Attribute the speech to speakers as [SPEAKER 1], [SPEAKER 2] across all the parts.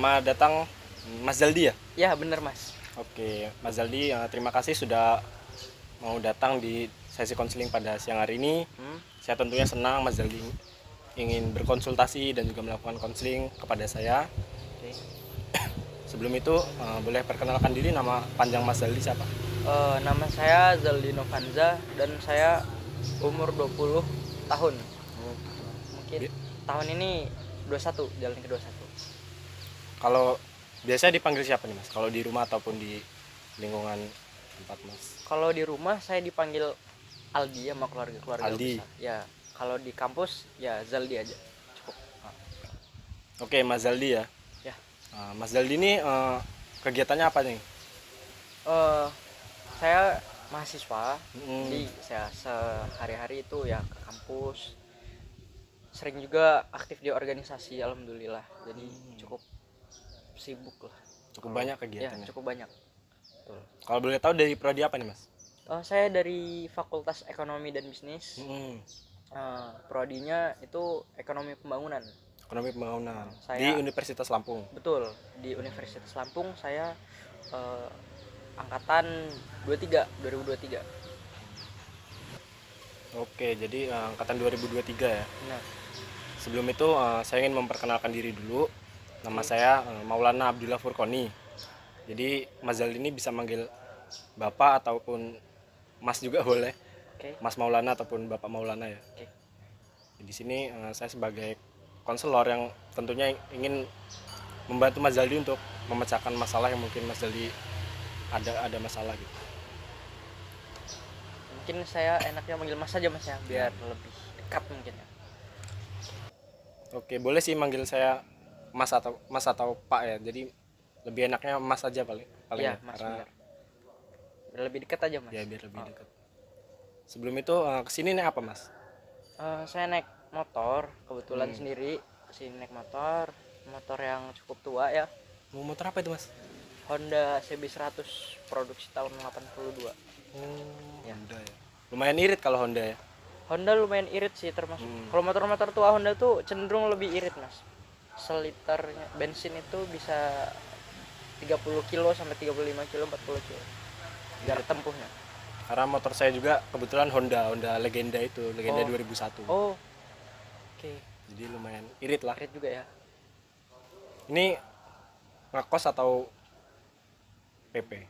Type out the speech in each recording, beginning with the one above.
[SPEAKER 1] Selamat datang Mas Zaldi ya?
[SPEAKER 2] Ya bener mas.
[SPEAKER 1] Oke, Mas Zaldi, terima kasih sudah mau datang di sesi konseling pada siang hari ini. Saya tentunya senang Mas Zaldi ingin berkonsultasi dan juga melakukan konseling kepada saya.
[SPEAKER 2] Oke.
[SPEAKER 1] Sebelum itu, boleh perkenalkan diri, nama panjang Mas Zaldi siapa?
[SPEAKER 2] Nama saya Zaldi Novanza dan saya umur 20 tahun. Mungkin
[SPEAKER 1] Bi-
[SPEAKER 2] tahun ini 21, jalan ke 21.
[SPEAKER 1] Kalau biasanya dipanggil siapa nih Mas? Kalau di rumah ataupun di lingkungan tempat Mas?
[SPEAKER 2] Kalau di rumah saya dipanggil Aldi sama keluarga
[SPEAKER 1] Aldi.
[SPEAKER 2] besar. Ya, kalau di kampus ya Zaldi aja. Cukup.
[SPEAKER 1] Oke, Mas Zaldi ya.
[SPEAKER 2] Ya.
[SPEAKER 1] Mas Zaldi ini kegiatannya apa nih?
[SPEAKER 2] Eh saya mahasiswa.
[SPEAKER 1] Hmm.
[SPEAKER 2] Jadi saya sehari-hari itu ya ke kampus. Sering juga aktif di organisasi, alhamdulillah. Jadi cukup sibuk lah.
[SPEAKER 1] Cukup banyak
[SPEAKER 2] Ya,
[SPEAKER 1] kegiatannya.
[SPEAKER 2] cukup banyak. Betul.
[SPEAKER 1] Kalau boleh tahu dari prodi apa nih Mas?
[SPEAKER 2] Saya dari Fakultas Ekonomi dan Bisnis. Prodinya itu Ekonomi Pembangunan.
[SPEAKER 1] Ekonomi pembangunan di
[SPEAKER 2] Saya
[SPEAKER 1] Universitas Lampung.
[SPEAKER 2] betul di Universitas Lampung. Saya angkatan 2023.
[SPEAKER 1] Oke, jadi angkatan 2023 ya.
[SPEAKER 2] Nah,
[SPEAKER 1] Sebelum itu saya ingin memperkenalkan diri dulu. Nama
[SPEAKER 2] Oke.
[SPEAKER 1] saya Maulana Abdullah Furkoni. Jadi Mas Zaldi ini bisa manggil Bapak ataupun Mas juga boleh.
[SPEAKER 2] oke,
[SPEAKER 1] Mas Maulana ataupun Bapak Maulana ya.
[SPEAKER 2] oke.
[SPEAKER 1] Di sini saya sebagai konselor yang tentunya ingin membantu Mas Zaldi untuk memecahkan masalah yang mungkin Mas Zaldi ada masalah gitu.
[SPEAKER 2] Mungkin saya enaknya manggil Mas saja Mas ya, biar lebih dekat mungkin ya.
[SPEAKER 1] Oke, boleh sih manggil saya Mas atau Pak ya. Jadi lebih enaknya Mas aja paling
[SPEAKER 2] Iya,
[SPEAKER 1] ya,
[SPEAKER 2] Mas
[SPEAKER 1] karena
[SPEAKER 2] benar. Biar lebih dekat aja Mas.
[SPEAKER 1] ya biar lebih dekat. Sebelum itu kesini nih apa Mas?
[SPEAKER 2] Saya naik motor kebetulan sendiri, kesini naik motor yang cukup tua ya.
[SPEAKER 1] Mau motor apa itu Mas?
[SPEAKER 2] Honda CB100 produksi tahun 82.
[SPEAKER 1] Ya. Honda ya. Lumayan irit kalau Honda ya.
[SPEAKER 2] Honda lumayan irit sih termasuk. Kalau motor-motor tua Honda tuh cenderung lebih irit Mas. Seliternya bensin itu bisa 30 kilo sampai 35 kilo, 40 kilo jarak tempuhnya.
[SPEAKER 1] Karena motor saya juga kebetulan Honda Legenda itu, Legenda 2001.
[SPEAKER 2] Oh, oke.
[SPEAKER 1] Jadi lumayan irit lah.
[SPEAKER 2] Irit juga ya.
[SPEAKER 1] Ini ngekos atau PP?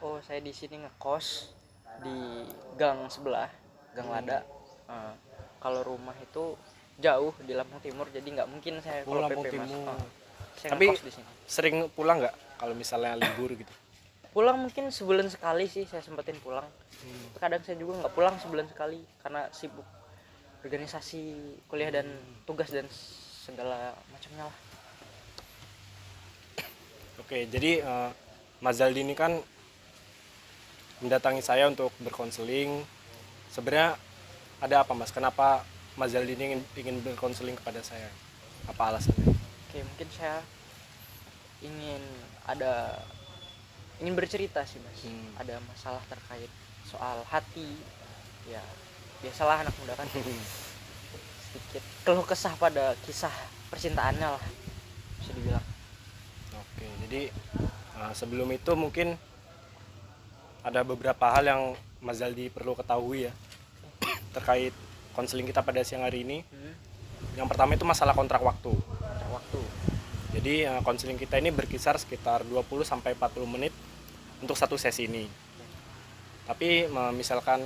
[SPEAKER 2] Oh, saya di sini ngekos di gang sebelah, Gang Lada. Kalau rumah itu jauh di Lampung Timur, jadi nggak mungkin saya kalau
[SPEAKER 1] Lampung
[SPEAKER 2] PP Mas.
[SPEAKER 1] Timur.
[SPEAKER 2] Saya
[SPEAKER 1] Tapi
[SPEAKER 2] ngekos di sini.
[SPEAKER 1] sering pulang nggak kalau misalnya libur gitu?
[SPEAKER 2] Pulang mungkin sebulan sekali sih saya sempetin pulang. Kadang saya juga nggak pulang sebulan sekali karena sibuk organisasi, kuliah dan tugas dan segala macamnya lah.
[SPEAKER 1] Oke, jadi Mas Zaldi ini kan mendatangi saya untuk berkonseling. Sebenarnya ada apa Mas? Kenapa Mas Zaldi ini ingin berkonseling kepada saya? Apa alasannya?
[SPEAKER 2] Oke, mungkin saya ingin bercerita sih Mas. Ada masalah terkait soal hati. Ya, biasalah anak muda kan. Sedikit keluh kesah pada kisah percintaannya lah, bisa dibilang.
[SPEAKER 1] Oke, jadi sebelum itu mungkin ada beberapa hal yang Mas Zaldi perlu ketahui ya terkait konseling kita pada siang hari ini. Yang pertama itu masalah kontrak waktu.
[SPEAKER 2] Kontrak waktu.
[SPEAKER 1] Jadi konseling kita ini berkisar sekitar 20 sampai 40 menit untuk satu sesi ini. Tapi misalkan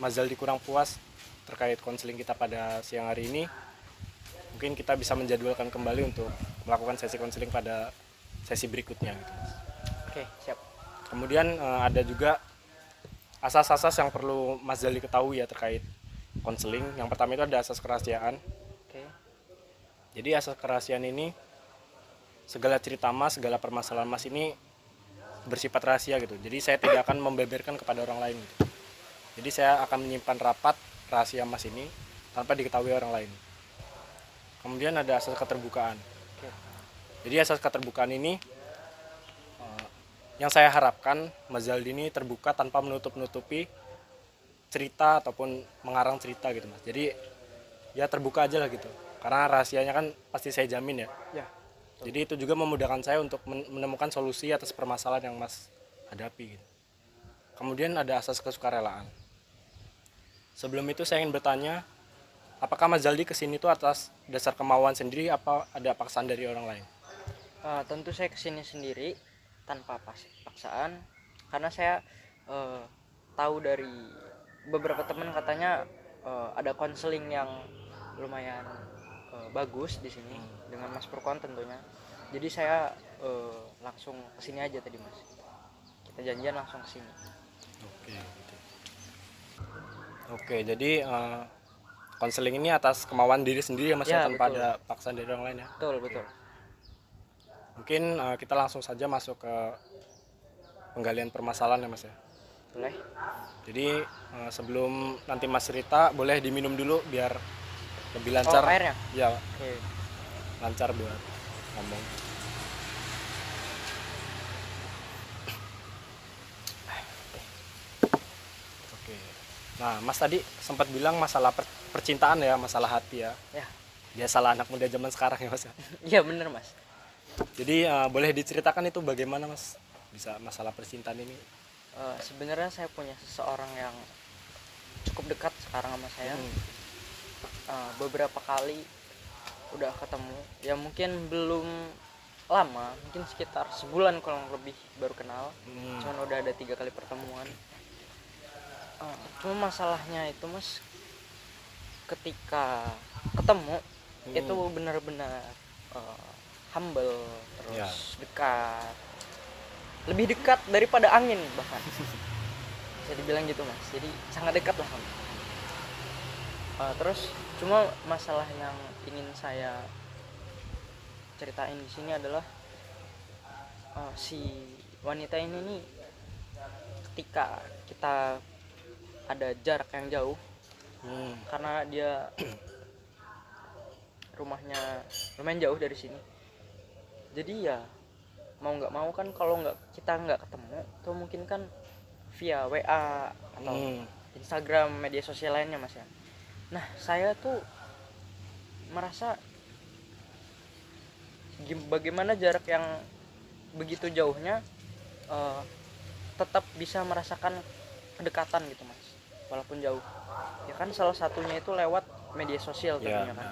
[SPEAKER 1] Mas Zaldi kurang puas terkait konseling kita pada siang hari ini, mungkin kita bisa menjadwalkan kembali untuk melakukan sesi konseling pada sesi berikutnya gitu.
[SPEAKER 2] Oke, siap.
[SPEAKER 1] Kemudian ada juga asas-asas yang perlu Mas Zaldi ketahui ya terkait konseling. Yang pertama itu ada asas kerahasiaan.
[SPEAKER 2] Oke.
[SPEAKER 1] Jadi asas kerahasiaan ini segala cerita Mas, segala permasalahan Mas ini bersifat rahasia gitu. Jadi saya tidak akan membeberkan kepada orang lain gitu. Jadi saya akan menyimpan rapat rahasia Mas ini tanpa diketahui orang lain. Kemudian ada asas keterbukaan. Jadi asas keterbukaan ini yang saya harapkan Mas Zaldi ini terbuka tanpa menutup-nutupi cerita ataupun mengarang cerita gitu Mas. Jadi ya terbuka aja lah gitu. karena rahasianya kan pasti saya jamin ya.
[SPEAKER 2] Ya.
[SPEAKER 1] Jadi itu juga memudahkan saya untuk menemukan solusi atas permasalahan yang Mas hadapi gitu. Kemudian ada asas kesukarelaan. Sebelum itu saya ingin bertanya, apakah Mas Zaldi kesini tuh atas dasar kemauan sendiri apa ada paksaan dari orang lain?
[SPEAKER 2] Tentu saya kesini sendiri tanpa paksaan, karena saya tahu dari beberapa teman katanya ada konseling yang lumayan bagus di sini dengan Mas Purkon tentunya. Jadi saya langsung kesini aja tadi Mas. Kita janjian langsung kesini.
[SPEAKER 1] Oke, gitu. Oke, jadi konseling ini atas kemauan diri sendiri ya Mas
[SPEAKER 2] Ya,
[SPEAKER 1] tanpa
[SPEAKER 2] betul.
[SPEAKER 1] ada paksaan dari orang lain ya.
[SPEAKER 2] Betul.
[SPEAKER 1] Mungkin kita langsung saja masuk ke penggalian permasalahan ya Mas ya.
[SPEAKER 2] Boleh.
[SPEAKER 1] Jadi sebelum nanti Mas cerita boleh diminum dulu biar lebih lancar.
[SPEAKER 2] Airnya?
[SPEAKER 1] Ya,
[SPEAKER 2] Oke.
[SPEAKER 1] lancar buat ngomong. Oke. Nah, Mas tadi sempat bilang masalah percintaan ya, masalah hati ya.
[SPEAKER 2] Ya.
[SPEAKER 1] Biasalah anak muda zaman sekarang ya Mas ya.
[SPEAKER 2] Iya bener Mas.
[SPEAKER 1] Jadi boleh diceritakan itu bagaimana Mas bisa masalah percintaan ini?
[SPEAKER 2] Sebenarnya saya punya seseorang yang cukup dekat sekarang sama saya. Beberapa kali udah ketemu, ya mungkin belum lama, mungkin sekitar sebulan kurang lebih baru kenal. Cuman udah ada 3 kali pertemuan. Cuma masalahnya itu Mas, ketika ketemu itu benar-benar humble, terus
[SPEAKER 1] Ya.
[SPEAKER 2] dekat, lebih dekat daripada angin bahkan. Bisa dibilang gitu Mas, jadi sangat dekat lah. Terus cuma masalah yang ingin saya ceritain di sini adalah si wanita ini nih, ketika kita ada jarak yang jauh, karena dia rumahnya lumayan jauh dari sini, jadi ya mau nggak mau kan, kalau kita nggak ketemu tuh mungkin kan via WA atau Instagram, media sosial lainnya Mas ya. Nah saya tuh merasa bagaimana jarak yang begitu jauhnya tetap bisa merasakan kedekatan gitu Mas, walaupun jauh. Ya kan salah satunya itu lewat media sosial tentunya kan.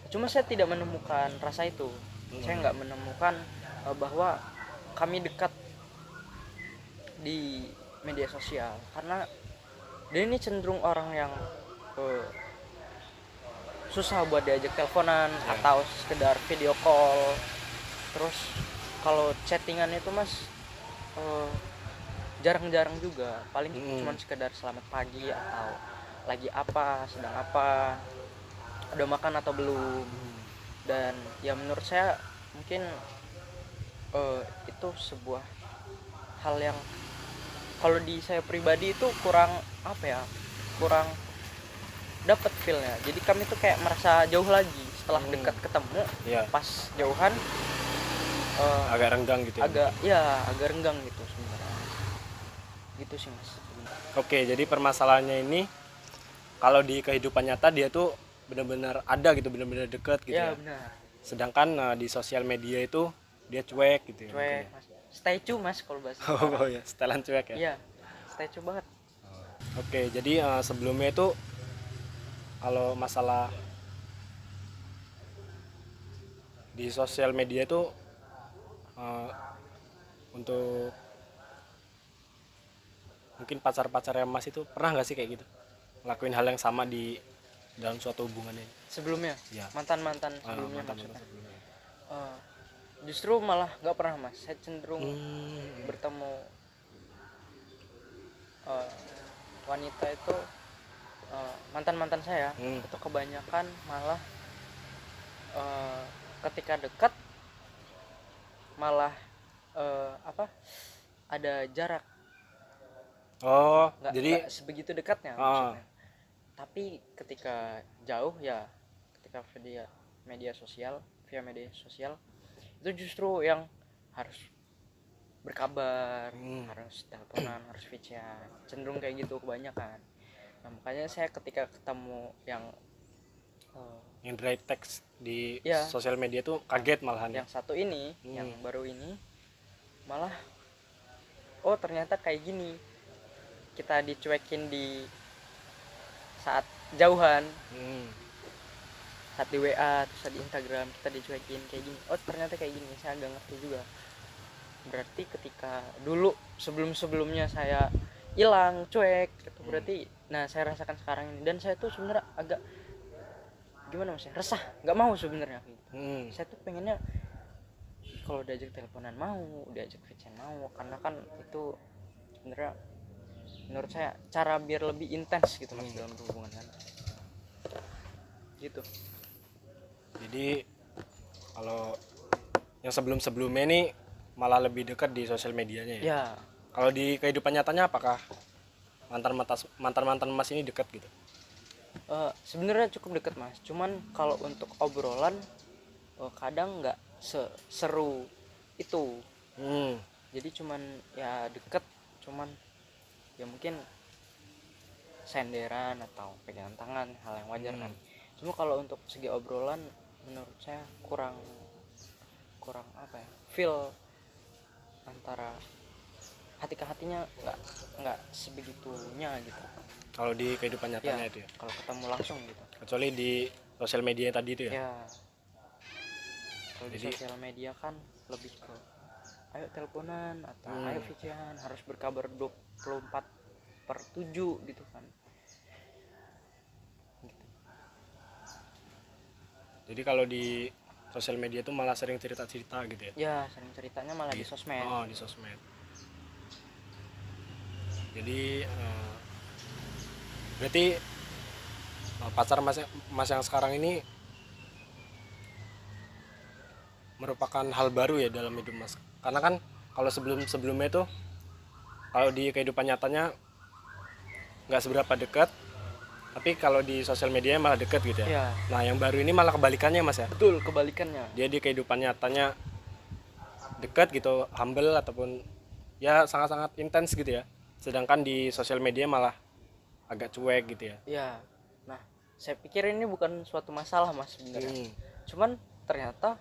[SPEAKER 2] Cuma saya tidak menemukan rasa itu. Saya nggak menemukan bahwa kami dekat di media sosial, karena dia ini cenderung orang yang susah buat diajak teleponan atau sekedar video call. Terus kalau chattingan itu Mas jarang-jarang juga, paling cuma sekedar selamat pagi atau lagi apa, sedang apa, udah makan atau belum. Dan ya menurut saya mungkin itu sebuah hal yang kalau di saya pribadi itu kurang kurang dapat feel-nya. Jadi kami tuh kayak merasa jauh lagi setelah dekat ketemu. Pas jauhan
[SPEAKER 1] agak renggang gitu ya.
[SPEAKER 2] Agak renggang gitu sebenarnya. Gitu sih Mas.
[SPEAKER 1] Oke, jadi permasalahannya ini kalau di kehidupan nyata dia tuh benar-benar ada gitu, benar-benar dekat gitu ya.
[SPEAKER 2] Benar.
[SPEAKER 1] Sedangkan di sosial media itu dia cuek gitu ya.
[SPEAKER 2] Cuek Mas. Statue Mas kalau bahasa.
[SPEAKER 1] Oh ya, setelan cuek ya.
[SPEAKER 2] Iya, statue banget.
[SPEAKER 1] Oke, jadi sebelumnya itu kalau masalah di sosial media itu untuk mungkin pacar-pacarnya Mas itu pernah nggak sih kayak gitu ngelakuin hal yang sama di dalam suatu hubungan ini?
[SPEAKER 2] Sebelumnya?
[SPEAKER 1] Ya.
[SPEAKER 2] Mantan-mantan sebelumnya
[SPEAKER 1] Mantan-mantan
[SPEAKER 2] maksudnya?
[SPEAKER 1] sebelumnya.
[SPEAKER 2] Justru malah nggak pernah Mas. Saya cenderung bertemu wanita itu, mantan-mantan saya itu kebanyakan malah ketika dekat malah ada jarak. Nggak sebegitu dekatnya maksudnya. Tapi ketika jauh ya, ketika via media sosial itu justru yang harus berkabar, harus teleponan, harus cenderung kayak gitu kebanyakan. Nah makanya saya ketika ketemu yang
[SPEAKER 1] yang dry text di
[SPEAKER 2] Ya.
[SPEAKER 1] sosial media tuh kaget malahan.
[SPEAKER 2] Yang satu ini, yang baru ini malah oh ternyata kayak gini. Kita dicuekin di saat jauhan, saat di WA, terus di Instagram kita dicuekin kayak gini. Oh ternyata kayak gini, saya agak ngerti juga. Berarti ketika dulu sebelumnya saya hilang cuek itu berarti nah saya rasakan sekarang ini, dan saya tuh sebenarnya agak gimana mas ya, resah, nggak mau sebenarnya gitu. Saya tuh pengennya kalau diajak teleponan mau, diajak VCN mau, karena kan itu sebenarnya menurut saya cara biar lebih intens gitu mas dalam hubungan kan gitu.
[SPEAKER 1] Jadi kalau yang sebelumnya ini malah lebih dekat di sosial medianya ya.
[SPEAKER 2] Ya
[SPEAKER 1] Kalau di kehidupan nyatanya apakah mantan mas ini dekat gitu?
[SPEAKER 2] sebenarnya cukup dekat mas, cuman kalau untuk obrolan kadang nggak seru itu. Jadi cuman ya deket, cuman ya mungkin senderan atau pegangan tangan, hal yang wajar kan. Cuma kalau untuk segi obrolan menurut saya kurang apa ya, feel antara hati ke hatinya nggak sebegitunya gitu.
[SPEAKER 1] Kalau di kehidupan nyatanya
[SPEAKER 2] Ya,
[SPEAKER 1] itu ya.
[SPEAKER 2] kalau ketemu langsung gitu.
[SPEAKER 1] Kecuali di sosial media tadi itu ya.
[SPEAKER 2] Ya, kalau di
[SPEAKER 1] Jadi-
[SPEAKER 2] sosial media kan lebih ke ayo teleponan atau ayo VCN, harus berkabar 24/7 gitu kan. Gitu.
[SPEAKER 1] Jadi kalau di sosial media itu malah sering cerita-cerita gitu ya.
[SPEAKER 2] Ya, sering ceritanya malah di sosmed.
[SPEAKER 1] Oh, di sosmed. Jadi berarti pacar mas yang sekarang ini merupakan hal baru ya dalam hidup mas. Karena kan kalau sebelumnya itu kalau di kehidupan nyatanya nggak seberapa dekat, tapi kalau di sosial media malah dekat gitu ya.
[SPEAKER 2] Ya,
[SPEAKER 1] Nah yang baru ini malah kebalikannya mas ya.
[SPEAKER 2] betul kebalikannya.
[SPEAKER 1] Dia di kehidupan nyatanya dekat gitu, humble ataupun ya sangat-sangat intens gitu ya. Sedangkan di sosial media malah agak cuek gitu ya.
[SPEAKER 2] Ya, nah saya pikir ini bukan suatu masalah mas sebenarnya. Cuman ternyata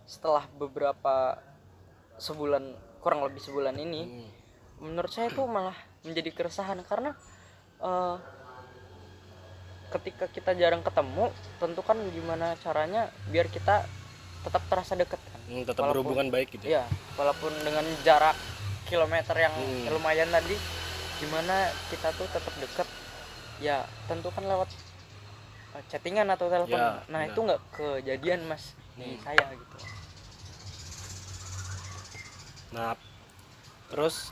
[SPEAKER 2] setelah beberapa kurang lebih sebulan ini, menurut saya itu malah menjadi keresahan karena ketika kita jarang ketemu, tentu kan gimana caranya biar kita tetap terasa dekat kan.
[SPEAKER 1] Tetap berhubungan baik gitu ya.
[SPEAKER 2] Ya, walaupun dengan jarak kilometer yang lumayan tadi, gimana kita tuh tetap dekat. Ya, tentu kan lewat chattingan atau telepon.
[SPEAKER 1] Ya,
[SPEAKER 2] nah,
[SPEAKER 1] benar.
[SPEAKER 2] itu nggak kejadian mas di saya gitu.
[SPEAKER 1] Nah terus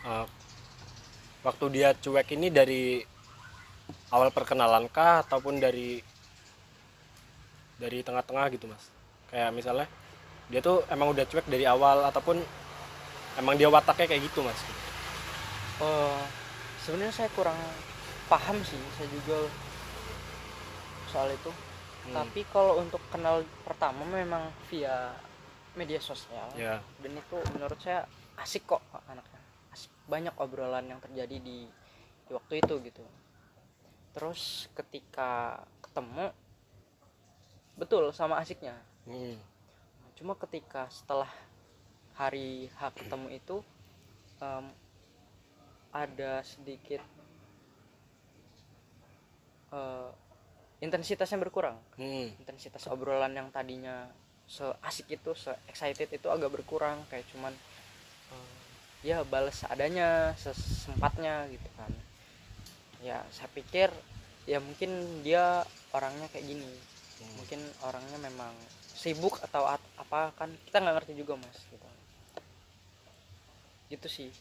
[SPEAKER 1] waktu dia cuek ini dari awal perkenalan kah ataupun dari tengah-tengah gitu mas? Kayak misalnya dia tuh emang udah cuek dari awal ataupun emang dia wataknya kayak gitu mas?
[SPEAKER 2] Sebenarnya saya kurang paham sih, saya juga soal itu. Tapi kalau untuk kenal pertama memang via media sosial.
[SPEAKER 1] Ya.
[SPEAKER 2] Dan itu menurut saya asik kok anaknya. Asik, banyak obrolan yang terjadi di waktu itu gitu. Terus ketika ketemu, betul sama asiknya. Cuma ketika setelah hari H ketemu itu ada sedikit intensitasnya berkurang. Intensitas obrolan yang tadinya seasik itu, se-excited itu agak berkurang, kayak cuman ya balas adanya, sesempatnya gitu kan. Ya saya pikir ya mungkin dia orangnya kayak gini. Mungkin orangnya memang sibuk atau apa kan kita nggak ngerti juga mas gitu. Gitu sih.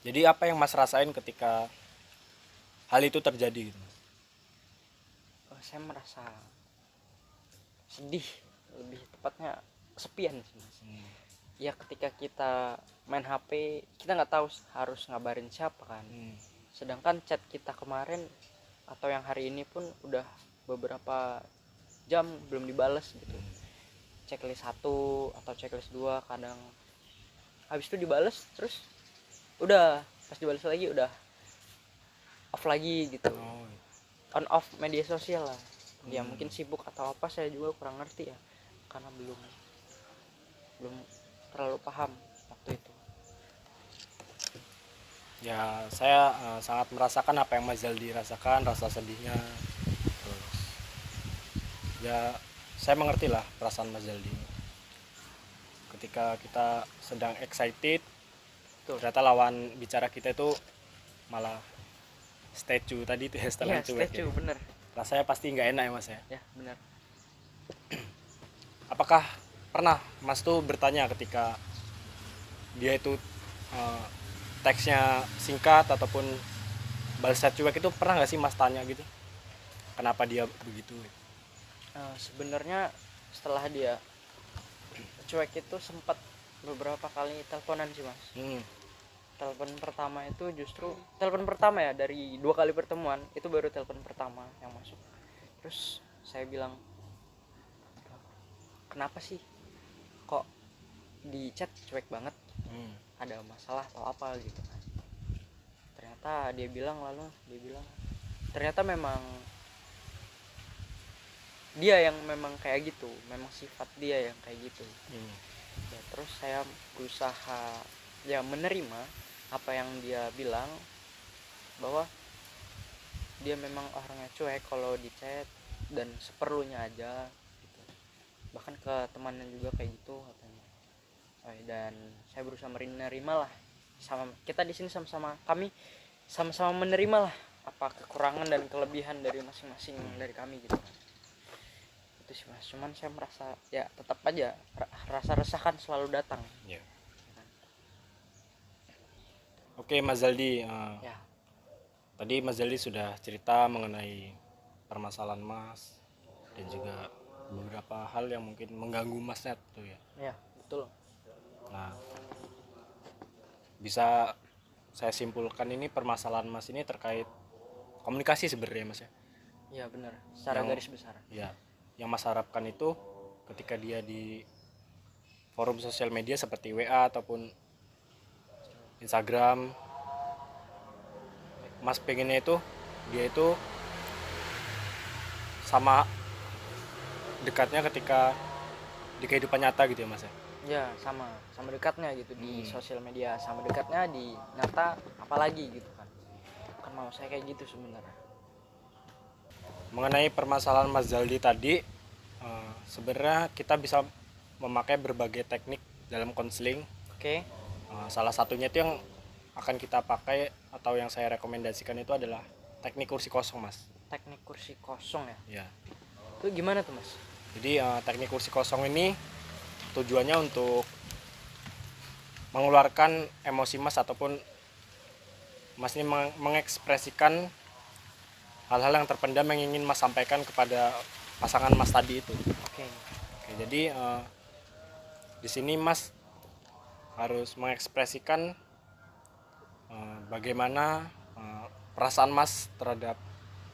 [SPEAKER 1] Jadi apa yang mas rasain ketika hal itu terjadi gitu?
[SPEAKER 2] Saya merasa sedih, lebih tepatnya kesepian sih mas. Ya ketika kita main HP kita nggak tahu harus ngabarin siapa kan. Sedangkan chat kita kemarin atau yang hari ini pun udah beberapa jam belum dibales gitu. Checklist 1 atau checklist 2 kadang habis itu dibales, terus udah pas dibales lagi udah off lagi gitu. on off media sosial lah. Ya mungkin sibuk atau apa, saya juga kurang ngerti ya, karena belum terlalu paham waktu itu.
[SPEAKER 1] Ya saya sangat merasakan apa yang Mas Zaldi rasakan, rasa sedihnya. Terus ya saya mengerti lah perasaan Mas Zaldi. Ketika kita sedang excited,
[SPEAKER 2] Betul.
[SPEAKER 1] ternyata lawan bicara kita itu malah statue tadi itu ya,
[SPEAKER 2] Iya,
[SPEAKER 1] cuek
[SPEAKER 2] statue
[SPEAKER 1] ya.
[SPEAKER 2] bener.
[SPEAKER 1] Rasanya pasti nggak enak ya Mas ya.
[SPEAKER 2] Ya bener.
[SPEAKER 1] Apakah pernah Mas tuh bertanya ketika dia itu teksnya singkat ataupun balas cuek itu, pernah nggak sih Mas tanya gitu kenapa dia begitu?
[SPEAKER 2] Sebenarnya setelah dia cuek itu sempat beberapa kali teleponan sih Mas. Telepon pertama itu justru telepon pertama ya, dari 2 kali pertemuan itu baru telepon pertama yang masuk. Terus saya bilang, kenapa sih kok di chat cuek banget, ada masalah atau apa gitu kan. Ternyata dia bilang ternyata memang dia yang memang kayak gitu, memang sifat dia yang kayak gitu. Ya, terus saya berusaha ya menerima apa yang dia bilang, bahwa dia memang orangnya cuek kalau di chat dan seperlunya aja gitu. Bahkan ke temannya juga kayak gitu katanya. Dan saya berusaha menerima lah, sama kita di sini kami sama-sama menerima lah apa kekurangan dan kelebihan dari masing-masing dari kami gitu. Itu sih Mas. Cuman saya merasa ya tetap aja rasa resah kan selalu datang.
[SPEAKER 1] Yeah. Oke Mas Zaldi,
[SPEAKER 2] Ya.
[SPEAKER 1] tadi Mas Zaldi sudah cerita mengenai permasalahan Mas dan juga beberapa hal yang mungkin mengganggu Masnya tuh ya.
[SPEAKER 2] Ya, betul.
[SPEAKER 1] Nah, bisa saya simpulkan ini permasalahan Mas ini terkait komunikasi sebenarnya Mas ya.
[SPEAKER 2] Ya benar, secara garis besar.
[SPEAKER 1] Ya, yang Mas harapkan itu ketika dia di forum sosial media seperti WA ataupun Instagram, Mas pengennya itu dia itu sama dekatnya ketika di kehidupan nyata gitu ya Mas ya.
[SPEAKER 2] Ya, sama dekatnya gitu di sosial media, sama dekatnya di nyata apalagi gitu kan. Kan mau saya kayak gitu sebenarnya.
[SPEAKER 1] Mengenai permasalahan Mas Zaldi tadi, sebenarnya kita bisa memakai berbagai teknik dalam konseling.
[SPEAKER 2] Oke.
[SPEAKER 1] Salah satunya itu yang akan kita pakai atau yang saya rekomendasikan itu adalah teknik kursi kosong Mas.
[SPEAKER 2] Teknik kursi kosong ya.
[SPEAKER 1] Ya.
[SPEAKER 2] Itu gimana tuh Mas?
[SPEAKER 1] Jadi teknik kursi kosong ini tujuannya untuk mengeluarkan emosi Mas ataupun Mas ini mengekspresikan hal-hal yang terpendam yang ingin Mas sampaikan kepada pasangan Mas tadi itu.
[SPEAKER 2] Oke.
[SPEAKER 1] Jadi di sini Mas harus mengekspresikan bagaimana perasaan Mas terhadap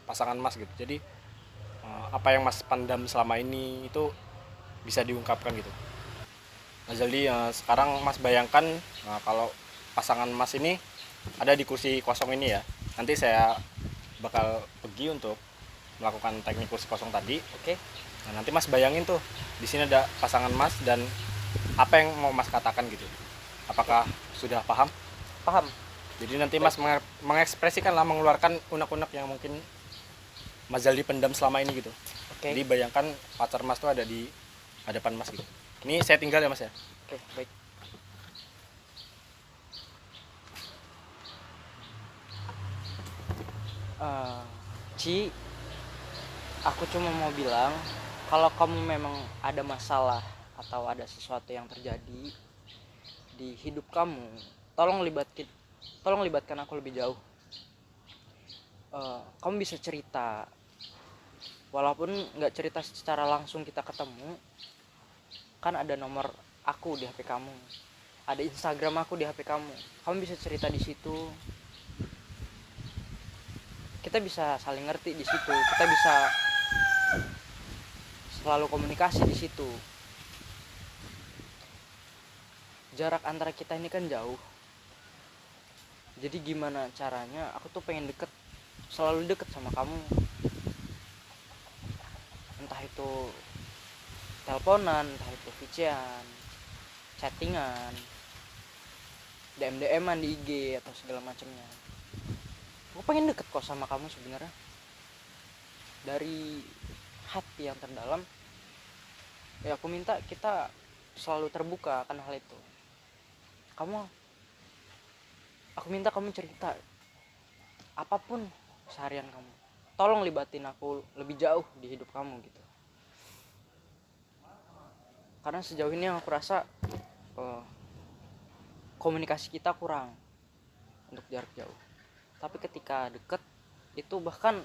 [SPEAKER 1] pasangan Mas gitu. Jadi apa yang Mas pandam selama ini itu bisa diungkapkan gitu. Mas Zaldi, sekarang Mas bayangkan kalau pasangan Mas ini ada di kursi kosong ini ya. Nanti saya bakal pergi untuk melakukan teknik kursi kosong tadi.
[SPEAKER 2] Oke.
[SPEAKER 1] Nah, nanti Mas bayangin tuh di sini ada pasangan Mas dan apa yang mau Mas katakan gitu. Apakah sudah paham?
[SPEAKER 2] Paham.
[SPEAKER 1] Jadi nanti Mas mengekspresikan lah, mengeluarkan unek-unek yang mungkin Mas Zaldi pendam selama ini gitu.
[SPEAKER 2] Oke.
[SPEAKER 1] Jadi bayangkan pacar Mas tuh ada di hadapan Mas gitu. Ini saya tinggal ya Mas ya.
[SPEAKER 2] Oke, baik. Ci, aku cuma mau bilang, kalau kamu memang ada masalah atau ada sesuatu yang terjadi di hidup kamu, tolong libatkan aku lebih jauh. Kamu bisa cerita, walaupun nggak cerita secara langsung kita ketemu, kan ada nomor aku di HP kamu, ada Instagram aku di HP kamu bisa cerita di situ. Kita bisa saling ngerti di situ, kita bisa selalu komunikasi di situ. Jarak antara kita ini kan jauh, jadi gimana caranya aku tuh pengen deket selalu deket sama kamu, entah itu teleponan, entah itu VC-an, chattingan, DM-an di IG atau segala macamnya. Aku pengen deket kok sama kamu sebenarnya, dari hati yang terdalam. Ya aku minta kita selalu terbuka akan hal itu. Aku minta kamu cerita apapun seharian kamu, tolong libatin aku lebih jauh di hidup kamu gitu. Karena sejauh ini yang aku rasa komunikasi kita kurang untuk jarak jauh. Tapi ketika deket itu bahkan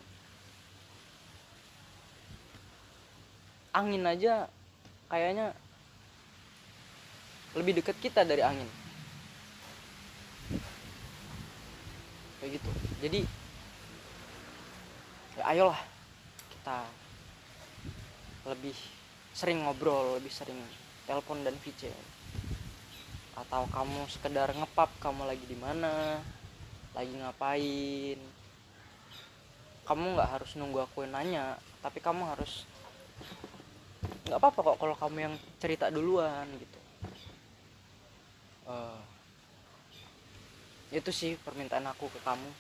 [SPEAKER 2] angin aja kayaknya lebih dekat kita dari angin, kayak gitu. Jadi ya ayolah kita lebih sering ngobrol, lebih sering telepon dan VC. Atau kamu sekedar ngepap kamu lagi di mana, lagi ngapain. Kamu nggak harus nunggu aku nanya, tapi kamu harus, nggak apa-apa kok kalau kamu yang cerita duluan gitu. Itu sih permintaan aku ke kamu.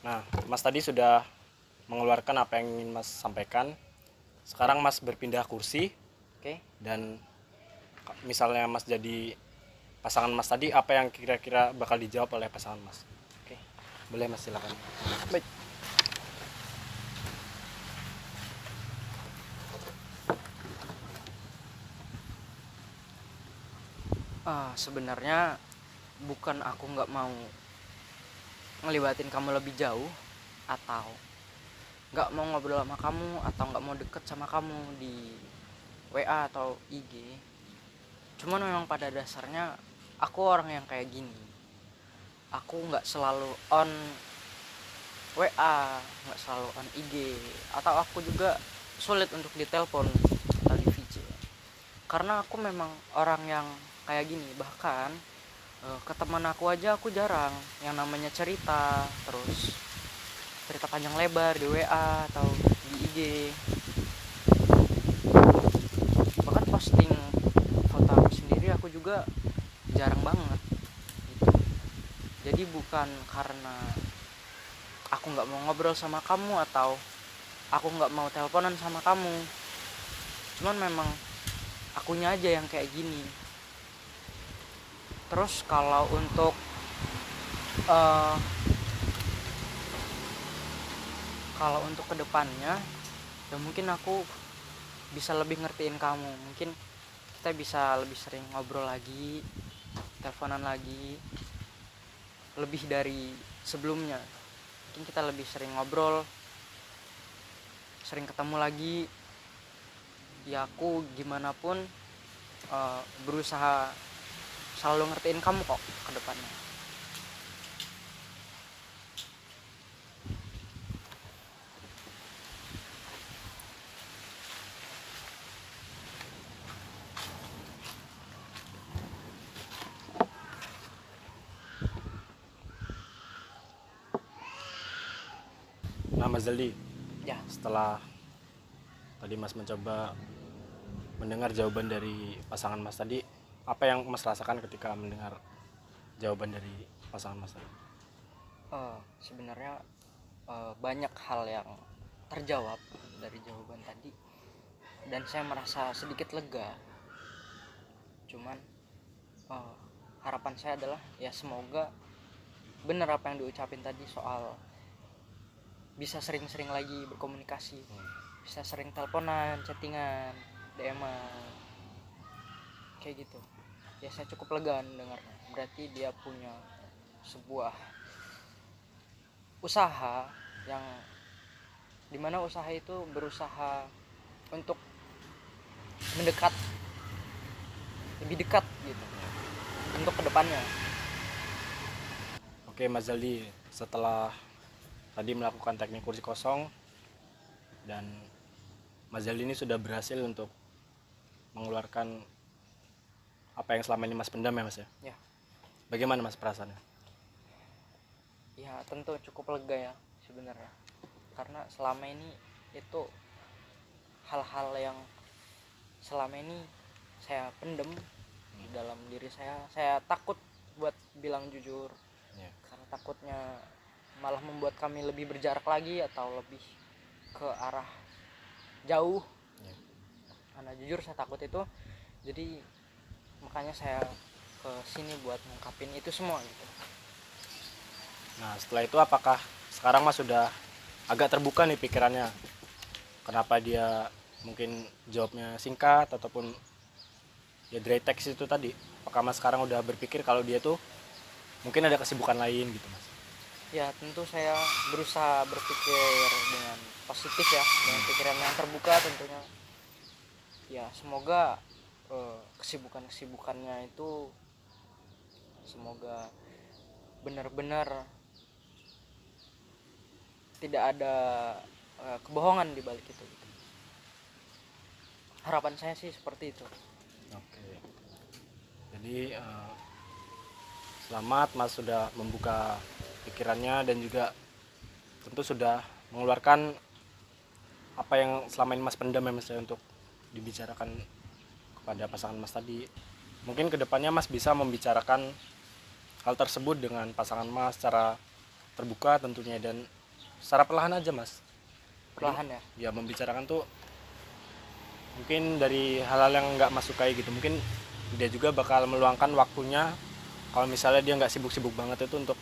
[SPEAKER 1] Nah, Mas tadi sudah mengeluarkan apa yang ingin Mas sampaikan. Sekarang Mas berpindah kursi.
[SPEAKER 2] Oke.
[SPEAKER 1] Dan misalnya Mas jadi pasangan Mas tadi, apa yang kira-kira bakal dijawab oleh pasangan Mas?
[SPEAKER 2] Oke.
[SPEAKER 1] Boleh Mas, silakan.
[SPEAKER 2] Baik. Sebenarnya bukan aku nggak mau ngelibatin kamu lebih jauh, atau nggak mau ngobrol sama kamu, atau nggak mau deket sama kamu di WA atau IG. Cuman memang pada dasarnya aku orang yang kayak gini. Aku nggak selalu on WA, nggak selalu on IG, atau aku juga sulit untuk ditelepon atau di VC. Karena aku memang orang yang kayak gini. Bahkan ke teman aku aja aku jarang yang namanya cerita, terus cerita panjang lebar di WA atau di IG. Bahkan posting foto aku sendiri aku juga jarang banget gitu. Jadi bukan karena aku nggak mau ngobrol sama kamu atau aku nggak mau teleponan sama kamu, cuman memang akunya aja yang kayak gini. Terus kalau untuk kedepannya, ya mungkin aku bisa lebih ngertiin kamu. Mungkin kita bisa lebih sering ngobrol lagi, teleponan lagi, lebih dari sebelumnya. Mungkin kita lebih sering ngobrol, sering ketemu lagi. Ya aku gimana pun berusaha selalu ngertiin kamu kok ke depannya.
[SPEAKER 1] Nah, Mas Zaldi,
[SPEAKER 2] Ya,
[SPEAKER 1] setelah tadi Mas mencoba mendengar jawaban dari pasangan Mas tadi, apa yang Mas rasakan ketika mendengar jawaban dari pasangan Mas tadi?
[SPEAKER 2] sebenarnya banyak hal yang terjawab dari jawaban tadi, dan saya merasa sedikit lega. Cuman harapan saya adalah ya semoga benar apa yang diucapin tadi soal bisa sering-sering lagi berkomunikasi, bisa sering teleponan, chattingan, DM-an, kayak gitu. Ya saya cukup lega dengarnya. Berarti dia punya sebuah usaha yang dimana usaha itu berusaha untuk mendekat, lebih dekat gitu untuk kedepannya.
[SPEAKER 1] Oke Mas Zaldi, setelah tadi melakukan teknik kursi kosong dan Mas Zaldi ini sudah berhasil untuk mengeluarkan apa yang selama ini Mas pendam ya Mas ya.
[SPEAKER 2] Ya.
[SPEAKER 1] Bagaimana Mas perasaannya?
[SPEAKER 2] Ya tentu cukup lega ya sebenarnya, karena selama ini itu hal-hal yang selama ini saya pendem di dalam diri saya takut buat bilang jujur,
[SPEAKER 1] Ya.
[SPEAKER 2] karena takutnya malah membuat kami lebih berjarak lagi atau lebih ke arah jauh.
[SPEAKER 1] Ya.
[SPEAKER 2] Karena jujur saya takut itu, jadi makanya saya ke sini buat ngungkapin itu semua gitu.
[SPEAKER 1] Nah setelah itu apakah sekarang Mas sudah agak terbuka nih pikirannya? Kenapa dia mungkin jawabnya singkat ataupun ya dry text itu tadi? Apakah Mas sekarang udah berpikir kalau dia tuh mungkin ada kesibukan lain gitu Mas?
[SPEAKER 2] Ya tentu saya berusaha berpikir dengan positif ya, dengan pikiran yang terbuka tentunya. Ya semoga kesibukannya itu semoga benar-benar tidak ada kebohongan di balik itu gitu. Harapan saya sih seperti itu.
[SPEAKER 1] Oke. Jadi selamat Mas sudah membuka pikirannya dan juga tentu sudah mengeluarkan apa yang selama ini Mas pendam ya Mas ya, untuk dibicarakan kepada pasangan Mas tadi. Mungkin kedepannya Mas bisa membicarakan hal tersebut dengan pasangan Mas secara terbuka tentunya dan secara perlahan aja Mas.
[SPEAKER 2] Perlahan ya.
[SPEAKER 1] Ya membicarakan tuh mungkin dari hal-hal yang nggak Mas sukai gitu. Mungkin dia juga bakal meluangkan waktunya kalau misalnya dia nggak sibuk-sibuk banget itu untuk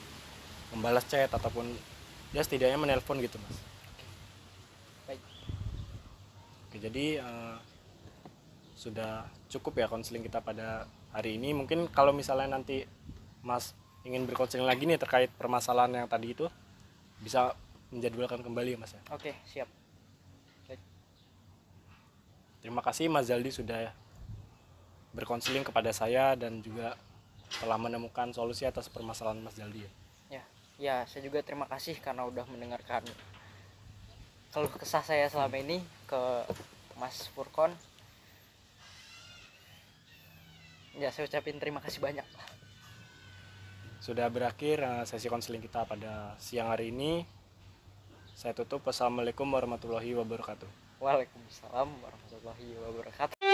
[SPEAKER 1] membalas chat ataupun dia setidaknya menelpon gitu Mas.
[SPEAKER 2] Baik.
[SPEAKER 1] Oke, jadi sudah cukup ya konseling kita pada hari ini. Mungkin kalau misalnya nanti Mas ingin berkonseling lagi nih terkait permasalahan yang tadi itu, bisa menjadwalkan kembali ya Mas ya.
[SPEAKER 2] Oke, siap. Baik.
[SPEAKER 1] Terima kasih Mas Zaldi sudah berkonseling kepada saya dan juga telah menemukan solusi atas permasalahan Mas Zaldi ya.
[SPEAKER 2] Ya, saya juga terima kasih karena udah mendengarkan keluh kesah saya selama ini ke Mas Furkon. Ya, saya ucapin terima kasih banyak.
[SPEAKER 1] Sudah berakhir sesi konseling kita pada siang hari ini. Saya tutup. Wassalamualaikum warahmatullahi wabarakatuh.
[SPEAKER 2] Waalaikumsalam warahmatullahi wabarakatuh.